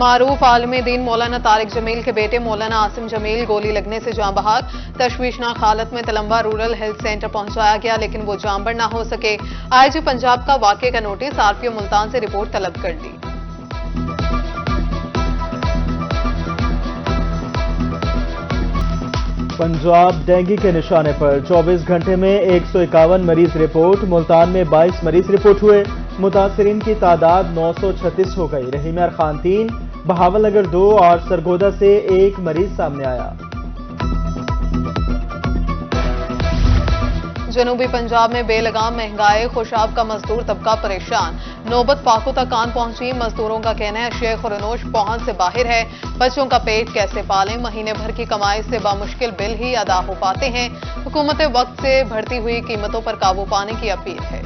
معروف عالم دین مولانا طارق جمیل کے بیٹے مولانا عاصم جمیل گولی لگنے سے جاں بحق، تشویشناک حالت میں تلمبہ رورل ہیلتھ سینٹر پہنچایا گیا لیکن وہ جاں بر نہ ہو سکے۔ آئی جی پنجاب کا واقعے کا نوٹس RPO ملتان سے رپورٹ طلب کر لی۔ پنجاب ڈینگی کے نشانے پر 24 گھنٹے میں 151 مریض رپورٹ، ملتان میں 22 مریض رپورٹ ہوئے، متاثرین کی تعداد 936 ہو گئی۔ رحیم یار خان 3، بہاول نگر 2 اور سرگودا سے 1 مریض سامنے آیا۔ جنوبی پنجاب میں بے لگام مہنگائی، خوشاب کا مزدور طبقہ پریشان، نوبت فاقوں تک آن پہنچی۔ مزدوروں کا کہنا ہے اشیاء خورنوش پہنچ سے باہر ہے، بچوں کا پیٹ کیسے پالیں، مہینے بھر کی کمائی سے بامشکل بل ہی ادا ہو پاتے ہیں۔ حکومت وقت سے بڑھتی ہوئی قیمتوں پر قابو پانے کی اپیل ہے۔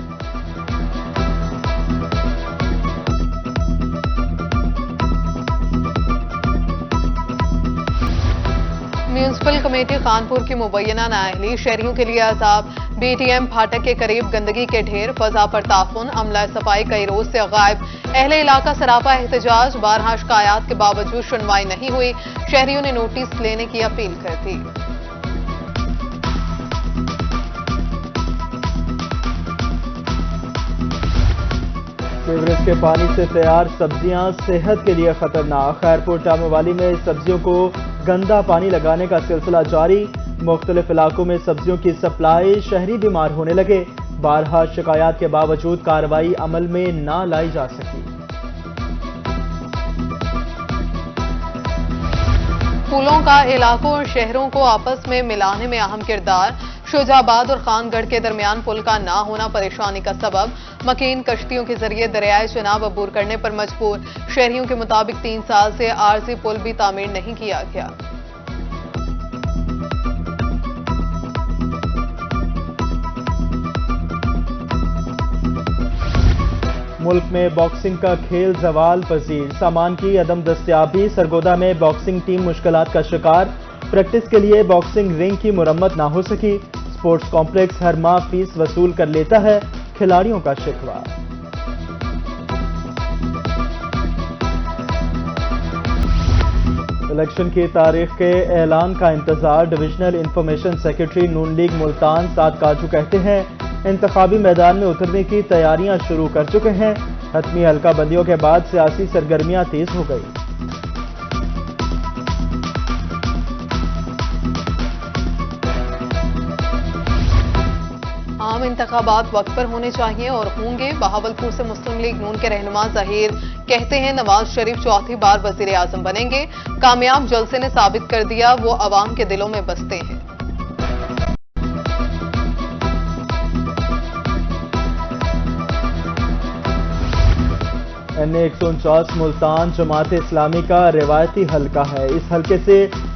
میونسپل کمیٹی خانپور کی مبینہ نااہلی، شہریوں کے لیے عذاب۔ BTM پھاٹک کے قریب گندگی کے ڈھیر، فضا پر تعفن، عملہ صفائی کئی روز سے غائب۔ اہل علاقہ سراپا احتجاج، بارہا شکایات کے باوجود سنوائی نہیں ہوئی، شہریوں نے نوٹس لینے کی اپیل کر دی۔ سیوریج کے پانی سے تیار سبزیاں صحت کے لیے خطرناک، خیرپور ٹامو والی میں سبزیوں کو گندا پانی لگانے کا سلسلہ جاری، مختلف علاقوں میں سبزیوں کی سپلائی، شہری بیمار ہونے لگے، بارہا شکایات کے باوجود کارروائی عمل میں نہ لائی جا سکی۔ پلوں کا علاقوں اور شہروں کو آپس میں ملانے میں اہم کردار، شجاع آباد اور خان گڑھ کے درمیان پل کا نہ ہونا پریشانی کا سبب، مکین کشتیوں کے ذریعے دریائے چناب عبور کرنے پر مجبور، شہریوں کے مطابق 3 سال سے عارضی پل بھی تعمیر نہیں کیا گیا۔ ملک میں باکسنگ کا کھیل زوال پذیر، سامان کی عدم دستیابی، سرگودا میں باکسنگ ٹیم مشکلات کا شکار، پریکٹس کے لیے باکسنگ رنگ کی مرمت نہ ہو سکی، سپورٹس کمپلیکس ہر ماہ فیس وصول کر لیتا ہے، کھلاڑیوں کا شکوہ۔ الیکشن کی تاریخ کے اعلان کا انتظار، ڈویژنل انفارمیشن سیکرٹری نون لیگ ملتان سعد کاجو کہتے ہیں انتخابی میدان میں اترنے کی تیاریاں شروع کر چکے ہیں، حتمی حلقہ بندیوں کے بعد سیاسی سرگرمیاں تیز ہو گئی۔ عام انتخابات وقت پر ہونے چاہیے اور ہوں گے، بہاولپور سے مسلم لیگ نون کے رہنما ظہیر کہتے ہیں نواز شریف چوتھی بار وزیر اعظم بنیں گے، کامیاب جلسے نے ثابت کر دیا وہ عوام کے دلوں میں بستے ہیں۔ NA 149 ملتان جماعت اسلامی کا روایتی حلقہ ہے، اس حلقے سے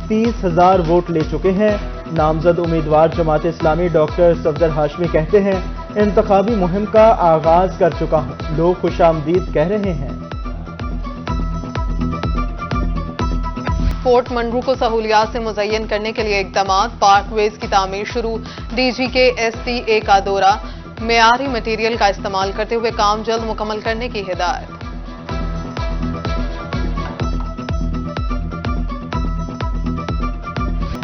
30,000 ووٹ لے چکے ہیں۔ نامزد امیدوار جماعت اسلامی ڈاکٹر صفدر ہاشمی کہتے ہیں انتخابی مہم کا آغاز کر چکا ہوں، لوگ خوش آمدید کہہ رہے ہیں۔ فورٹ منرو کو سہولیات سے مزین کرنے کے لیے اقدامات، پارک ویز کی تعمیر شروع، DG کے STA کا دورہ، معیاری مٹیریل کا استعمال کرتے ہوئے کام جلد مکمل کرنے کی ہدایت۔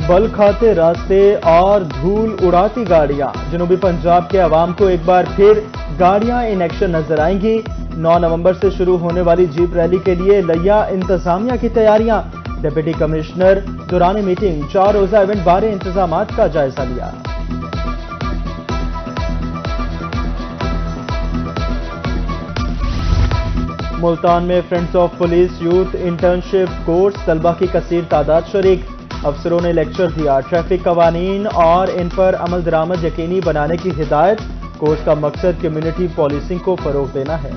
بل کھاتے راستے اور دھول اڑاتی گاڑیاں، جنوبی پنجاب کے عوام کو ایک بار پھر گاڑیاں ان ایکشن نظر آئیں گی۔ 9 نومبر سے شروع ہونے والی جیپ ریلی کے لیے لیا انتظامیہ کی تیاریاں، ڈپٹی کمشنر دوران میٹنگ 4 روزہ ایونٹ بارے انتظامات کا جائزہ لیا۔ ملتان میں friends of police youth internship course, طلبہ کی کثیر تعداد شریک، افسروں نے لیکچر دیا، ٹریفک قوانین اور ان پر عمل درآمد یقینی بنانے کی ہدایت، کورس کا مقصد کمیونٹی پولیسنگ کو فروغ دینا ہے۔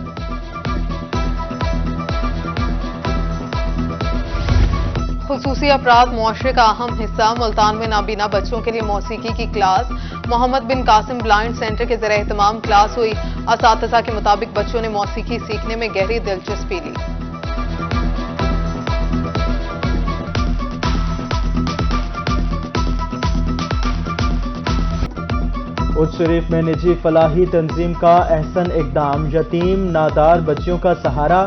خصوصی افراد معاشرے کا اہم حصہ، ملتان میں نابینا بچوں کے لیے موسیقی کی کلاس، محمد بن قاسم بلائنڈ سینٹر کے زیر اہتمام کلاس ہوئی، اساتذہ کے مطابق بچوں نے موسیقی سیکھنے میں گہری دلچسپی لی۔ اچ شریف میں نجی فلاحی تنظیم کا احسن اقدام، یتیم نادار بچیوں کا سہارا،